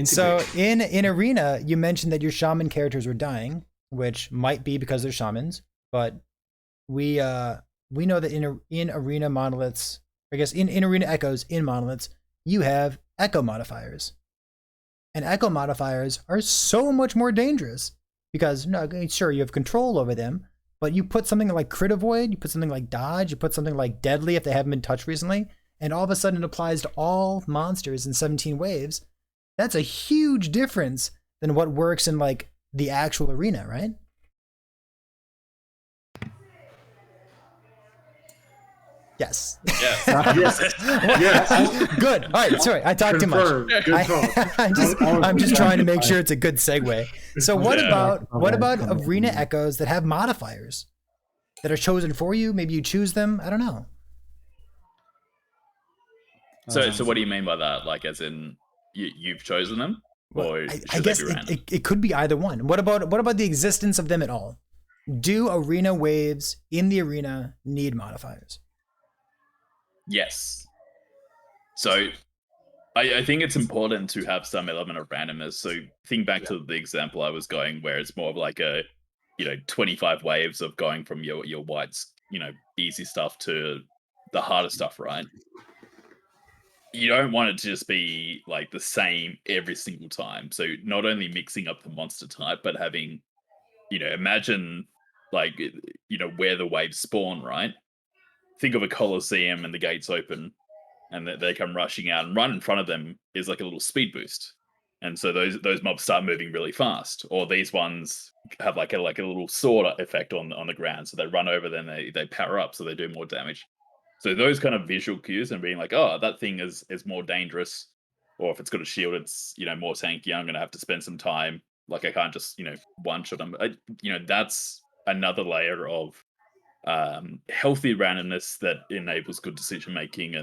So in arena, you mentioned that your shaman characters were dying, which might be because they're shamans, but we know that in arena monoliths, I guess in arena echoes in monoliths, you have echo modifiers. And echo modifiers are so much more dangerous because sure, you have control over them, but you put something like crit avoid, you put something like dodge, you put something like deadly if they haven't been touched recently, and all of a sudden it applies to all monsters in 17 waves. That's a huge difference than what works in like the actual arena, right? Yes. Yes. Good. All right. Sorry, I talked too much. I'm just trying to make sure it's a good segue. So what about arena echoes that have modifiers that are chosen for you? Maybe you choose them. I don't know. So what do you mean by that? Like, as in you've chosen them? Well, Or I should they guess be random? it could be either one. What about the existence of them at all? Do arena waves in the arena need modifiers? Yes. So I think it's important to have some element of randomness. So think back to the example I was going where it's more of like a 25 waves of going from your whites, easy stuff to the harder stuff, right? You don't want it to just be like the same every single time. So not only mixing up the monster type, but having, imagine like, where the waves spawn, right? Think of a coliseum and the gates open and they come rushing out, and right in front of them is like a little speed boost. And so those mobs start moving really fast. Or these ones have like a little sword effect on the ground. So they run over, then they power up, so they do more damage. So those kind of visual cues and being like, oh, that thing is more dangerous, or if it's got a shield, it's more tanky. I'm gonna have to spend some time. Like I can't just one shot them. That's another layer of healthy randomness that enables good decision making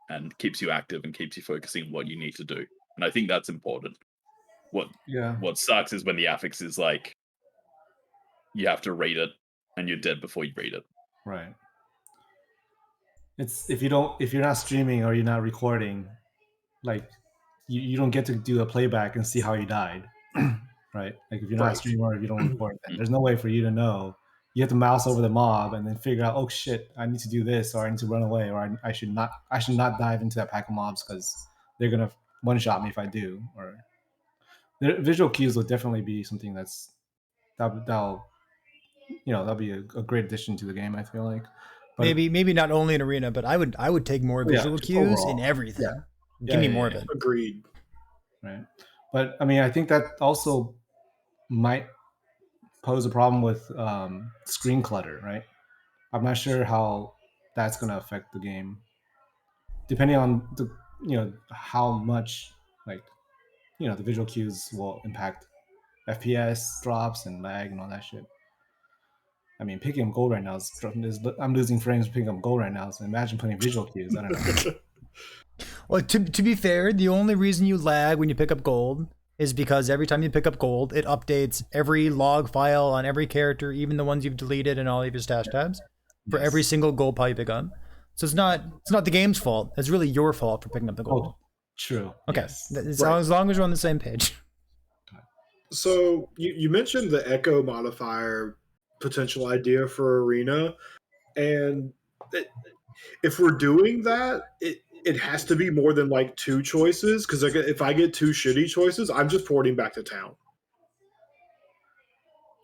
and keeps you active and keeps you focusing on what you need to do. And I think that's important. Yeah. What sucks is when the affix is like you have to read it and you're dead before you read it. Right. It's if you're not streaming or you're not recording, like you don't get to do a playback and see how you died. Right? Like if you're not a Right. streamer or if you don't record, then there's no way for you to know. You have to mouse over the mob and then figure out, oh shit, I need to do this, or I need to run away, or I should not dive into that pack of mobs because they're gonna one shot me if I do. Or the visual cues will definitely be something that'll be a great addition to the game. I feel like, but Maybe not only in arena, but I would take more yeah, visual just cues in overall. everything. Yeah. Give me Yeah, more yeah, of it. Agreed. Right. But I mean, I think that also might pose a problem with screen clutter, right? I'm not sure how that's going to affect the game, depending on how much like the visual cues will impact FPS drops and lag and all that shit. I mean, picking up gold right now I'm losing frames picking up gold right now. So imagine putting visual cues. I don't know. Well, to be fair, the only reason you lag when you pick up gold is because every time you pick up gold, it updates every log file on every character, even the ones you've deleted and all of your stash tabs, for every single gold pile you pick up. So it's not the game's fault. It's really your fault for picking up the gold. Oh, true. Okay, Yes. as long as we're on the same page. So you mentioned the echo modifier potential idea for arena, and if we're doing that, it has to be more than like two choices, because if I get two shitty choices, I'm just porting back to town.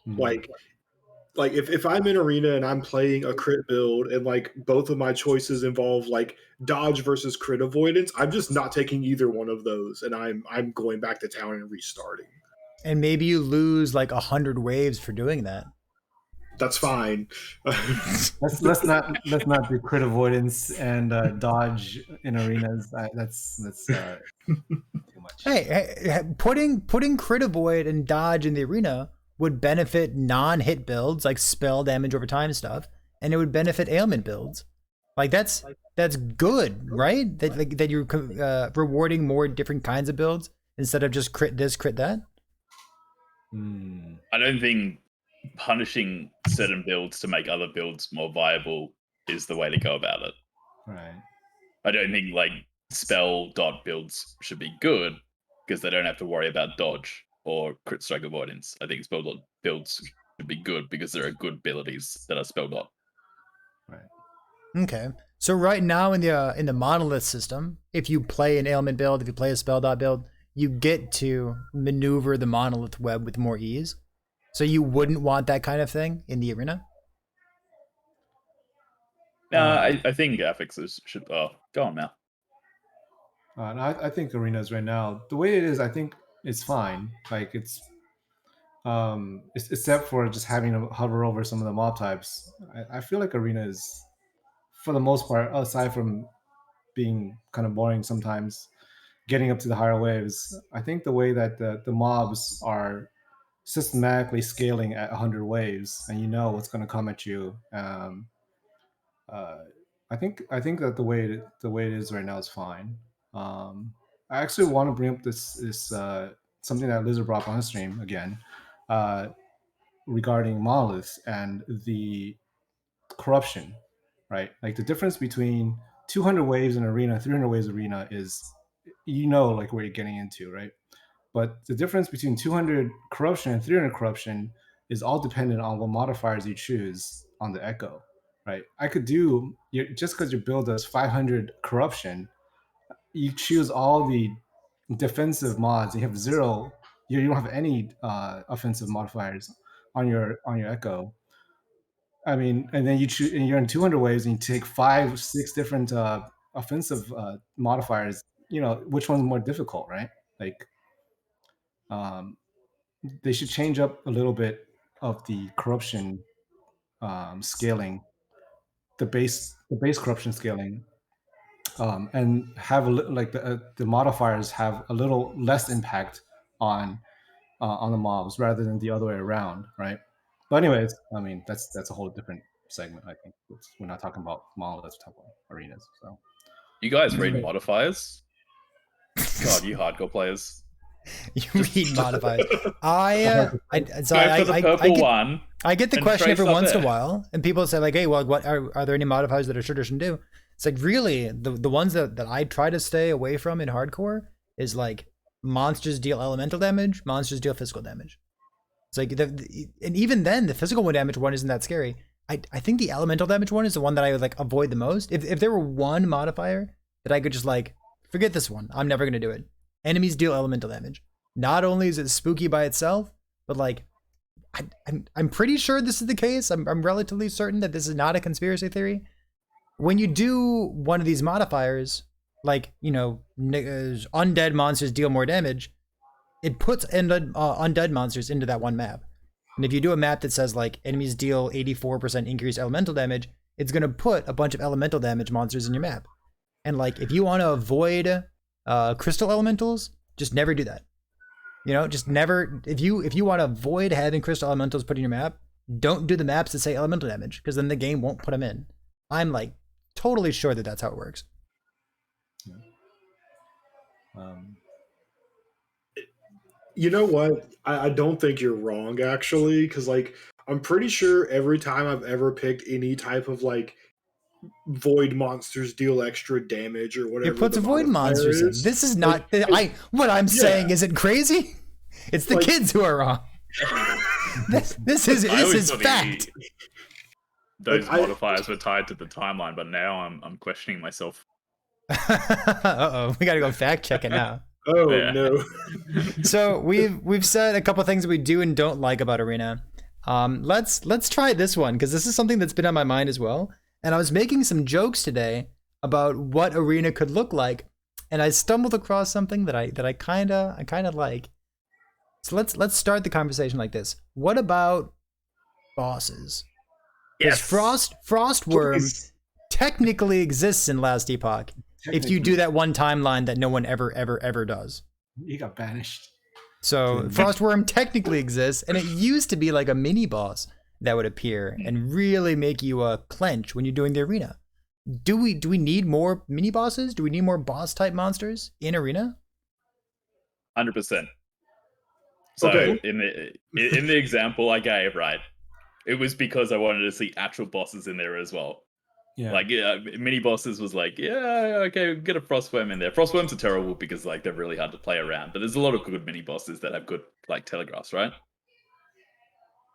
Mhm. Like if I'm in arena and I'm playing a crit build and like both of my choices involve like dodge versus crit avoidance, I'm just not taking either one of those, and I'm going back to town and restarting. And maybe you lose like 100 waves for doing that. That's fine. let's not do crit avoidance and dodge in arenas. That's too much. Hey, putting crit avoid and dodge in the arena would benefit non-hit builds like spell damage over time stuff, and it would benefit ailment builds. Like that's good, right? That you're rewarding more different kinds of builds instead of just crit this, crit that. I don't think punishing certain builds to make other builds more viable is the way to go about it. Right. I don't think like spell dot builds should be good because they don't have to worry about dodge or crit strike avoidance. I think spell dot builds should be good because there are good abilities that are spell dot. Right. Okay. So right now in the monolith system, if you play an ailment build, if you play a spell dot build, you get to maneuver the monolith web with more ease. So you wouldn't want that kind of thing in the arena? I think affixes should. Oh, go on, Mal. And I think arenas right now, the way it is, I think it's fine. Like except for just having to hover over some of the mob types. I feel like arena is, for the most part, aside from being kind of boring sometimes, getting up to the higher waves. I think the way that the mobs are systematically scaling at 100 waves, and you know what's going to come at you. I think that the way it is right now is fine. I actually want to bring up this something that Lizard brought up on the stream again, regarding monoliths and the corruption, right? Like the difference between 200 waves in arena, 300 waves arena is, like where you're getting into, right? But the difference between 200 corruption and 300 corruption is all dependent on what modifiers you choose on the echo, right? I could do, just because your build does 500 corruption, you choose all the defensive mods, you have zero, you don't have any offensive modifiers on your echo. I mean, and then you choose, and you're in 200 waves, and you take 5-6 different offensive modifiers. Which one's more difficult, right? Like, they should change up a little bit of the corruption scaling, the base corruption scaling, and have the modifiers have a little less impact on the mobs rather than the other way around, right? But anyways, I mean, that's a whole different segment. I think we're not talking about monoliths, we're talking about arenas. So You guys read modifiers? God, you hardcore players. You read modifiers. Go for the purple one. I get the and question trace every up once in a there. while, and people say like, "Hey, well, what are there any modifiers that a shooter shouldn't do?" It's like, really, the ones that I try to stay away from in hardcore is like monsters deal elemental damage, monsters deal physical damage. It's like and even then, the physical damage one isn't that scary. I think the elemental damage one is the one that I would like avoid the most. If there were one modifier that I could just like forget this one, I'm never gonna do it. Enemies deal elemental damage. Not only is it spooky by itself, but like I'm pretty sure this is the case. I'm relatively certain that this is not a conspiracy theory. When you do one of these modifiers, like undead monsters deal more damage, it puts undead monsters into that one map. And if you do a map that says like enemies deal 84% increased elemental damage, it's gonna put a bunch of elemental damage monsters in your map. And like if you want to avoid crystal elementals, just never do that. Just never. If you want to avoid having crystal elementals put in your map, don't do the maps that say elemental damage, because then the game won't put them in. I'm like totally sure that that's how it works. You know what? I don't think you're wrong, actually, because like I'm pretty sure every time I've ever picked any type of like void monsters deal extra damage or whatever, It puts void monsters in. This is not. Like, what I'm saying isn't crazy. It's the kids who are wrong. This is fact. Those modifiers were tied to the timeline, but now I'm questioning myself. Uh-oh, we gotta go fact check it now. Oh no. So we've said a couple things that we do and don't like about Arena. Let's try this one, because this is something that's been on my mind as well. And I was making some jokes today about what Arena could look like, and I stumbled across something that I kind of like. So let's start the conversation like this. What about bosses? Because Frostworm technically exists in Last Epoch. If you do that one timeline that no one ever does. He got banished. So Frostworm technically exists, and it used to be like a mini boss that would appear and really make you clench when you're doing the arena. Do we need more mini bosses? Do we need more boss type monsters in Arena? 100%. So okay. in the example I gave, right, it was because I wanted to see actual bosses in there as well. Yeah. Like mini bosses was like, yeah, okay, get a Frostworm in there. Frostworms are terrible because like they're really hard to play around, but there's a lot of good mini bosses that have good like telegraphs, right?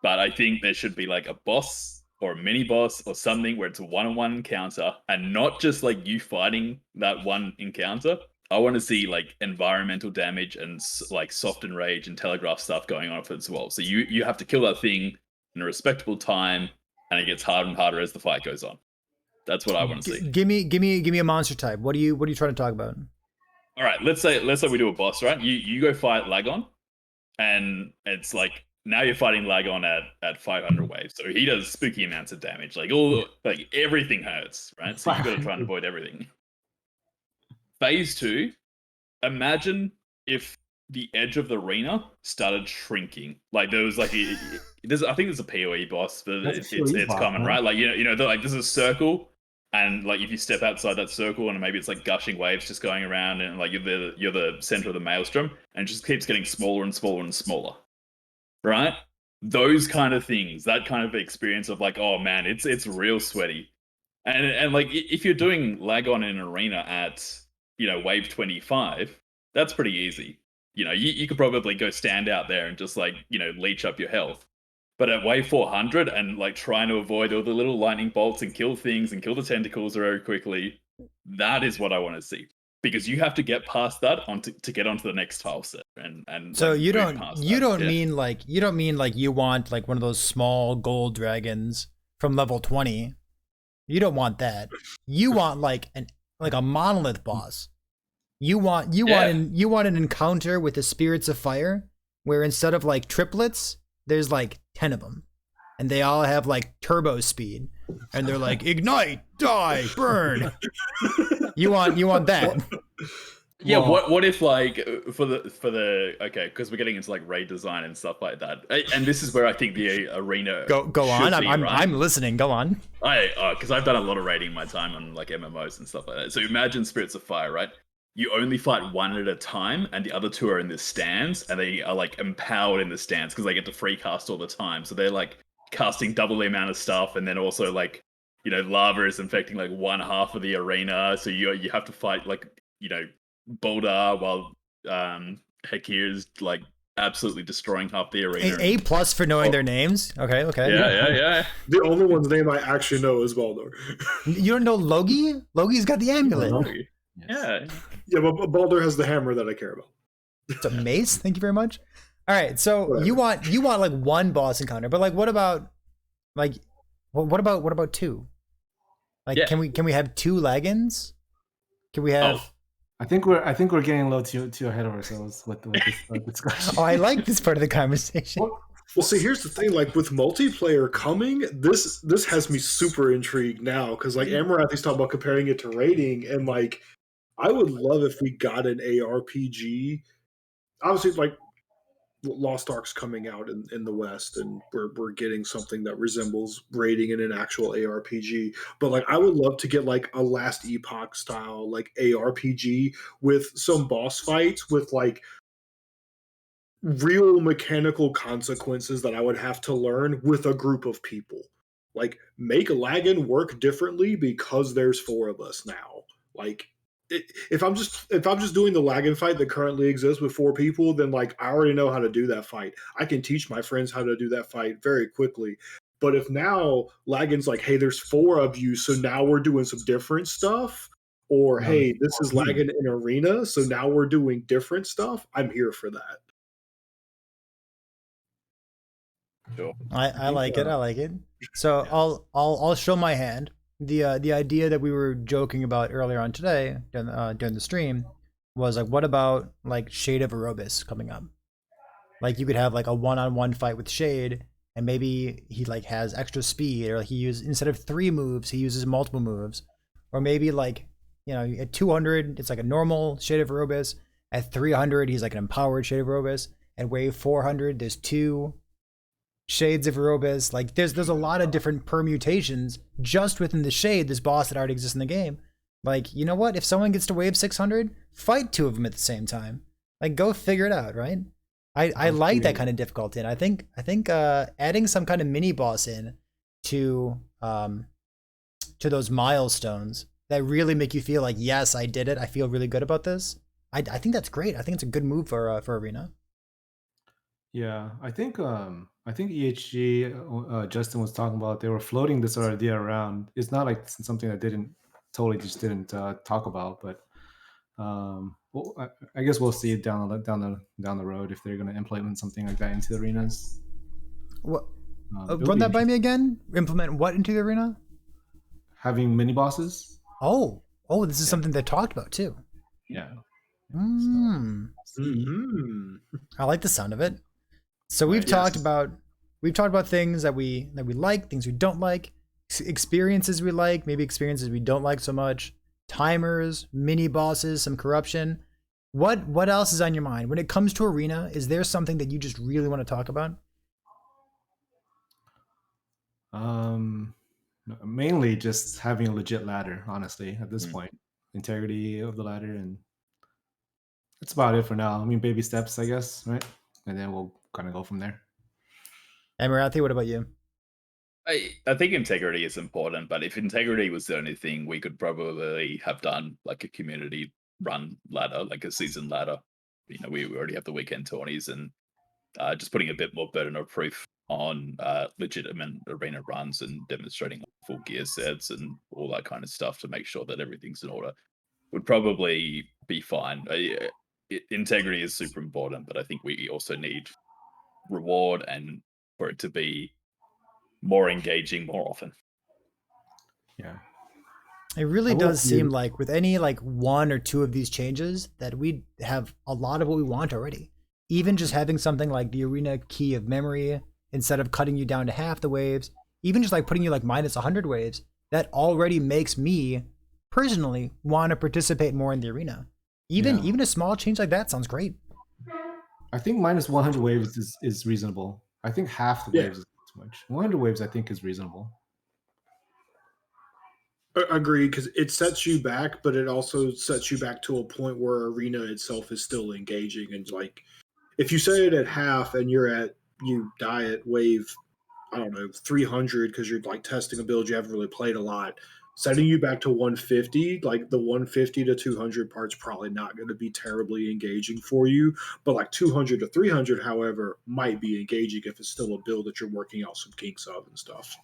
But I think there should be like a boss or a mini boss or something where it's a one-on-one encounter and not just like you fighting that one encounter. I want to see like environmental damage and like soft and rage and telegraph stuff going on as well. So you have to kill that thing in a respectable time, and it gets harder and harder as the fight goes on. That's what I want to see. Give me a monster type. What are you trying to talk about? All right, let's say we do a boss, right? You go fight Lagon, and it's like now you're fighting Lagon at 500 waves. So he does spooky amounts of damage. Like everything hurts, right? So you've got to try and avoid everything. Phase 2, imagine if the edge of the arena started shrinking. Like there was like I think there's a PoE boss, but it's common, right? Like you know, like there's a circle, And like if you step outside that circle and maybe it's like gushing waves just going around and like you're the center of the maelstrom and it just keeps getting smaller and smaller and smaller, right? Those kind of things, that kind of experience of like, oh man, it's real sweaty. And like if you're doing lag on in an arena at wave 25, that's pretty easy. You could probably go stand out there and just like leech up your health. But at wave 400 and like trying to avoid all the little lightning bolts and kill things and kill the tentacles very quickly, that is what I want to see. Because you have to get past that to get onto the next tile set and so like, you move don't past you that. don't Yeah. mean like you want like one of those small gold dragons from level 20. You don't want that. You want like a monolith boss. You want an encounter with the spirits of fire where instead of like triplets, there's like 10 of them. And they all have like turbo speed. And they're like ignite, die, burn. You want that. Yeah, Well- what if like for the okay, because we're getting into like raid design and stuff like that, and this is where I think the arena Go on. should be, I'm right? listening. Go on. Because I've done a lot of raiding in my time on like MMOs and stuff like that. So imagine Spirits of Fire, right? You only fight one at a time, and the other two are in the stands, and they are like empowered in the stands because they get to free cast all the time. So they're like casting double the amount of stuff, and then also like lava is infecting like one half of the arena, so you have to fight like Boulder while Hekir is like absolutely destroying half the arena. A plus for knowing their names. Okay. Yeah. The only one's name I actually know is Baldur. You don't know Logi? Logi's got the amulet. Yeah. Yeah, but Baldur has the hammer that I care about. It's a mace. Thank you very much. All right, so you want like one boss encounter, but like what about two? Like Yeah. can we have two Lagans? Can we have? Oh. I think we're getting a little too ahead of ourselves with this discussion. Oh, I like this part of the conversation. Well, see, here's the thing. Like with multiplayer coming, this has me super intrigued now because like Amarathy's talking about comparing it to raiding, and like I would love if we got an ARPG. Obviously, like Lost Ark's coming out in the West, and we're getting something that resembles raiding in an actual ARPG. But like, I would love to get like a Last Epoch style like ARPG with some boss fights with like real mechanical consequences that I would have to learn with a group of people. Like, make Lagan work differently because there's 4 of us now. Like, if I'm just doing the Lagan fight that currently exists with 4 people, then like I already know how to do that fight. I can teach my friends how to do that fight very quickly. But if now Lagan's like, hey, there's 4 of you, so now we're doing some different stuff, or hey, this is Lagan in Arena, so now we're doing different stuff, I'm here for that. Sure. I like it. I like it. So I'll show my hand. The idea that we were joking about earlier on today during the stream was like, what about like Shade of Aerobus coming up? Like you could have like a one-on-one fight with Shade, and maybe he like has extra speed, or like he uses, instead of 3 moves, he uses multiple moves, or maybe like at 200 it's like a normal Shade of Aerobus. At 300 he's like an empowered Shade of Aerobus. At wave 400 there's 2 Shades of Aerobus. Like there's a lot of different permutations just within the Shade, this boss that already exists in the game. Like, you know what? If someone gets to wave 600, fight 2 of them at the same time. Like, go figure it out, right? I like that kind of difficulty, and I think adding some kind of mini boss in to those milestones that really make you feel like, yes, I did it. I feel really good about this. I think that's great. I think it's a good move for Arena. Yeah, I think EHG Justin was talking about, they were floating this idea around. It's not like something that didn't talk about, but well, I guess we'll see it down the road if they're going to implement something like that into the arenas. What? Run that by me again. Implement what into the arena? Having mini bosses. Oh, this is something they talked about too. Yeah. I like the sound of it. So we've talked about things that we like, things we don't like, experiences we like, maybe experiences we don't like so much, timers, mini bosses, some corruption. What else is on your mind when it comes to Arena? Is there something that you just really want to talk about? Mainly just having a legit ladder, honestly, at this point. Integrity of the ladder, and that's about it for now. I mean, baby steps, I guess, right? And then we'll kind of go from there. Amarathy, what about you? I think integrity is important, but if integrity was the only thing, we could probably have done like a community run ladder, like a season ladder. You know, we already have the weekend tourneys, and just putting a bit more burden of proof on legitimate arena runs and demonstrating full gear sets and all that kind of stuff to make sure that everything's in order would probably be fine. Integrity is super important, but I think we also need reward and for it to be more engaging more often. Yeah. It really does seem like with any like one or two of these changes that we have a lot of what we want already. Even just having something like the arena key of memory instead of cutting you down to half the waves, even just like putting you like minus 100 waves, that already makes me personally want to participate more in the arena. Even a small change like that sounds great. I think minus 100 waves is reasonable. I think half the waves is too much. 100 waves I think is reasonable. Agreed, because it sets you back, but it also sets you back to a point where arena itself is still engaging. And like, if you set it at half and you die at wave, I don't know, 300 because you're like testing a build you haven't really played a lot, setting you back to 150, like the 150 to 200 part's probably not going to be terribly engaging for you. But like 200 to 300, however, might be engaging if it's still a build that you're working out some kinks of and stuff.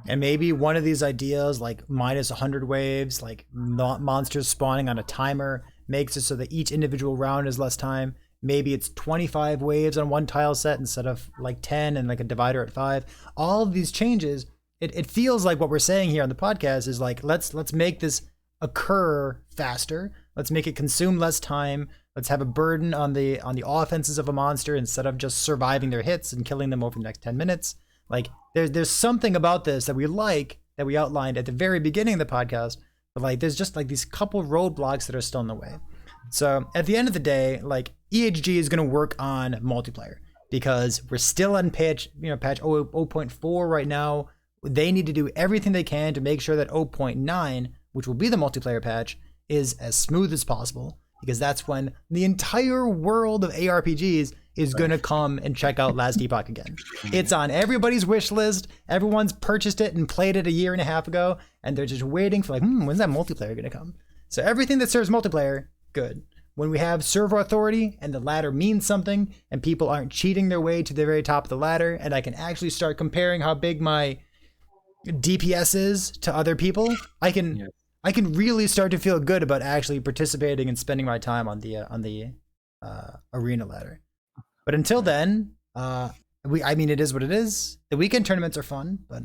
And maybe one of these ideas, like minus 100 waves, like not monsters spawning on a timer, makes it so that each individual round is less time. Maybe it's 25 waves on one tile set instead of like 10 and like a divider at 5. All of these changes, it feels like what we're saying here on the podcast is like, let's make this occur faster. Let's make it consume less time. Let's have a burden on the offenses of a monster instead of just surviving their hits and killing them over the next 10 minutes. Like there's something about this that we like, that we outlined at the very beginning of the podcast, but like there's just like these couple roadblocks that are still in the way. So at the end of the day, like EHG is going to work on multiplayer because we're still on patch 0.4 right now. They need to do everything they can to make sure that 0.9, which will be the multiplayer patch, is as smooth as possible, because that's when the entire world of ARPGs is going to come and check out Last Epoch again. It's on everybody's wish list. Everyone's purchased it and played it a year and a half ago, and they're just waiting for like, when's that multiplayer going to come? So everything that serves multiplayer, good. When we have server authority and the ladder means something and people aren't cheating their way to the very top of the ladder, and I can actually start comparing how big my DPS is to other people, I can really start to feel good about actually participating and spending my time on the arena ladder. But until then, I mean, it is what it is. The weekend tournaments are fun, but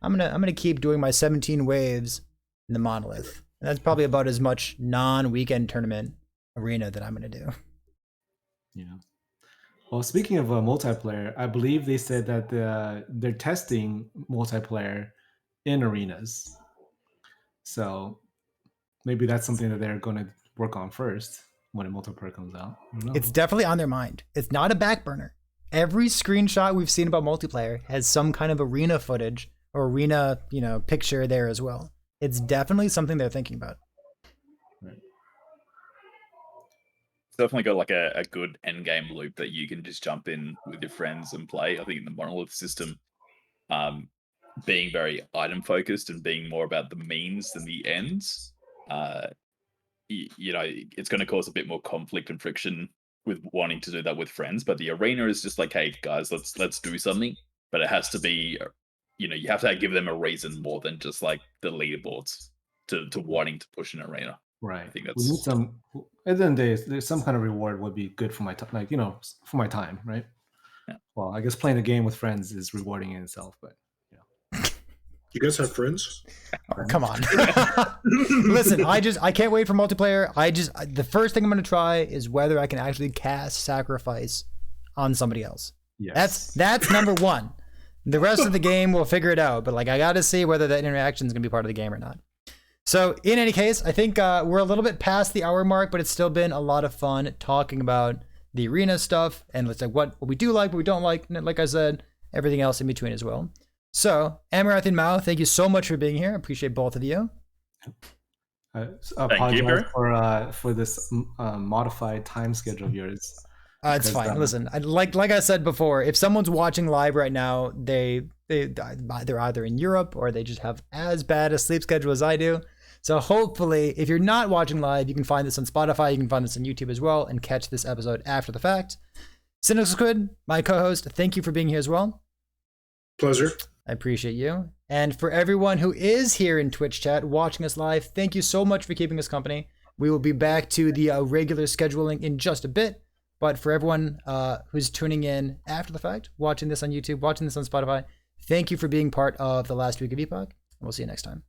I'm gonna keep doing my 17 waves in the monolith. And that's probably about as much non-weekend tournament arena that I'm gonna do. Yeah. Well, speaking of multiplayer, I believe they said that they're testing multiplayer in arenas. So maybe that's something that they're going to work on first when a multiplayer comes out. It's definitely on their mind. It's not a back burner. Every screenshot we've seen about multiplayer has some kind of arena footage or arena, picture there as well. It's definitely something they're thinking about. Right. It's definitely got like a good end game loop that you can just jump in with your friends and play. I think in the monolith system, being very item focused and being more about the means than the ends, it's going to cause a bit more conflict and friction with wanting to do that with friends. But the arena is just like, hey guys, let's do something. But it has to be, you have to give them a reason more than just like the leaderboards to wanting to push an arena. Right. I think we need some. At the end of the day, there's some kind of reward would be good for my time, for my time, right? Yeah. Well, I guess playing a game with friends is rewarding in itself, but. You guys have friends? Oh, come on. Listen, I can't wait for multiplayer. The first thing I'm going to try is whether I can actually cast Sacrifice on somebody else. Yes. That's number one. The rest of the game, we'll figure it out. But like, I got to see whether that interaction is going to be part of the game or not. So in any case, I think we're a little bit past the hour mark, but it's still been a lot of fun talking about the arena stuff and let's like what we do like, what we don't like. And like I said, everything else in between as well. So, Amarathy Mao, thank you so much for being here. I appreciate both of you. I you, apologize Barry. for this modified time schedule of yours. It's Because, fine. Listen, like I said before, if someone's watching live right now, they're either in Europe or they just have as bad a sleep schedule as I do. So hopefully, if you're not watching live, you can find this on Spotify, you can find this on YouTube as well, and catch this episode after the fact. CynicalSquid, my co-host, thank you for being here as well. Pleasure. I appreciate you. And for everyone who is here in Twitch chat watching us live, thank you so much for keeping us company. We will be back to the regular scheduling in just a bit. But for everyone who's tuning in after the fact, watching this on YouTube, watching this on Spotify, thank you for being part of the last week of Epoch. And we'll see you next time.